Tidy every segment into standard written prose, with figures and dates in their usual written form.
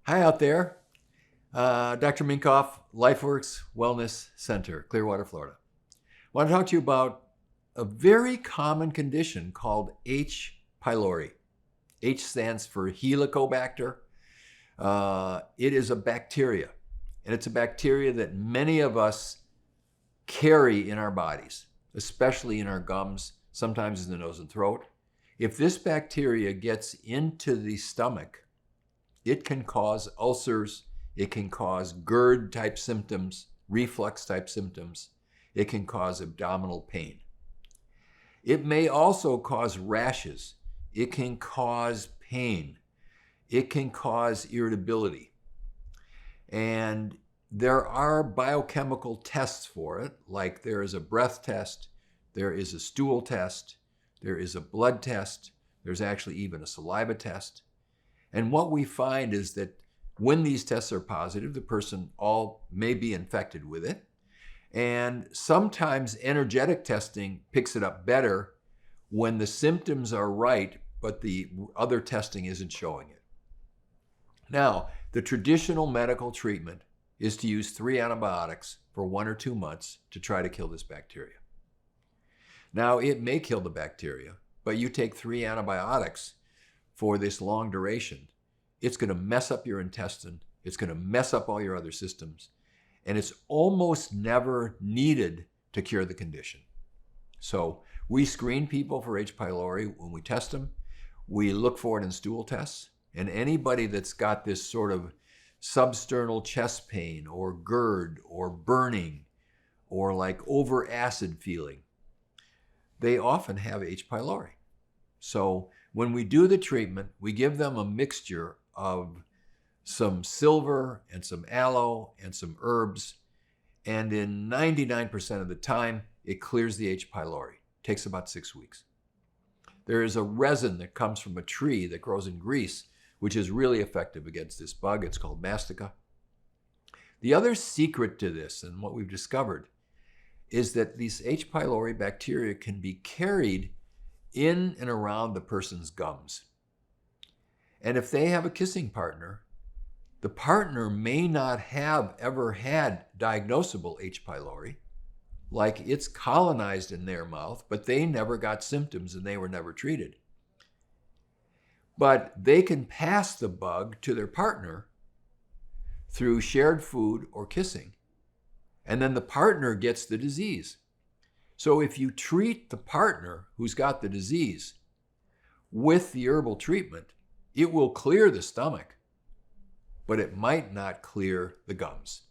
Hi out there. Dr. Minkoff, LifeWorks Wellness Center, Clearwater, Florida. I want to talk to you about a very common condition called h-pylori. H stands for Helicobacter. It is a bacteria, and it's a bacteria that many of us carry in our bodies, especially in our gums, sometimes in the nose and throat. If this bacteria gets into the stomach, it can cause ulcers, it can cause GERD type symptoms, reflux type symptoms, it can cause abdominal pain. It may also cause rashes, it can cause pain, it can cause irritability. And there are biochemical tests for it, like there is a breath test, there is a stool test, there is a blood test, there's actually even a saliva test. And what we find is that when these tests are positive, the person all may be infected with it. And sometimes energetic testing picks it up better when the symptoms are right, but the other testing isn't showing it. Now, the traditional medical treatment is to use 3 antibiotics for 1 or 2 months to try to kill this bacteria. Now, it may kill the bacteria, but you take 3 antibiotics for this long duration, it's going to mess up your intestine, it's going to mess up all your other systems, and it's almost never needed to cure the condition. So we screen people for H. pylori when we test them. We look for it in stool tests, and anybody that's got this sort of substernal chest pain or GERD or burning or like over acid feeling, they often have H. pylori. So when we do the treatment, we give them a mixture of some silver and some aloe and some herbs, and in 99% of the time, it clears the H. pylori. It takes about 6 weeks. There is a resin that comes from a tree that grows in Greece, which is really effective against this bug. It's called mastica. The other secret to this, and what we've discovered, is that these H. pylori bacteria can be carried in and around the person's gums. And if they have a kissing partner, the partner may not have ever had diagnosable H. pylori, like it's colonized in their mouth, but they never got symptoms and they were never treated. But they can pass the bug to their partner through shared food or kissing, and then the partner gets the disease. So if you treat the partner who's got the disease with the herbal treatment, it will clear the stomach, but it might not clear the gums.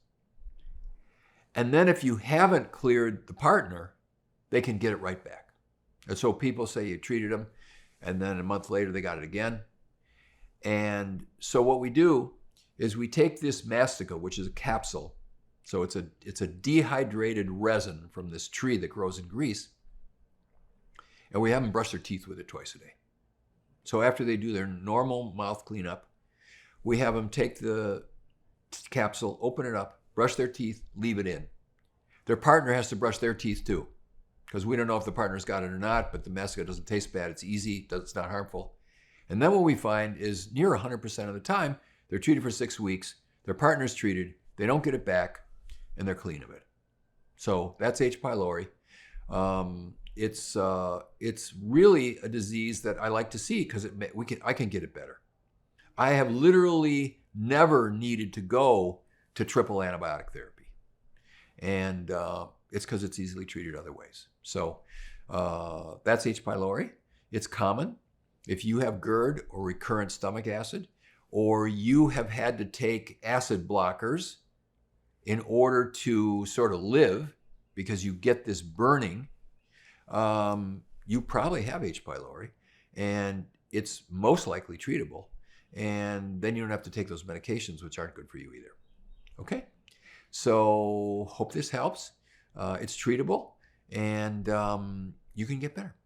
And then if you haven't cleared the partner, they can get it right back. And so people say you treated them, and then a month later they got it again. And so what we do is we take this mastica, which is a capsule. So it's a dehydrated resin from this tree that grows in Greece. And we have them brush their teeth with it twice a day. So after they do their normal mouth cleanup, we have them take the capsule, open it up, brush their teeth, leave it in. Their partner has to brush their teeth too, because we don't know if the partner's got it or not, but the mastica doesn't taste bad. It's easy, it's not harmful. And then what we find is near 100% of the time, they're treated for 6 weeks, their partner's treated, they don't get it back, and they're clean of it. So that's H. pylori. It's really a disease that I like to see because I can get it better. I have literally never needed to go to triple antibiotic therapy, and it's because it's easily treated other ways. So that's H. pylori. It's common. If you have GERD or recurrent stomach acid, or you have had to take acid blockers in order to sort of live because you get this burning, you probably have H. pylori, and it's most likely treatable. And then you don't have to take those medications, which aren't good for you either. Okay? So hope this helps. It's treatable, and you can get better.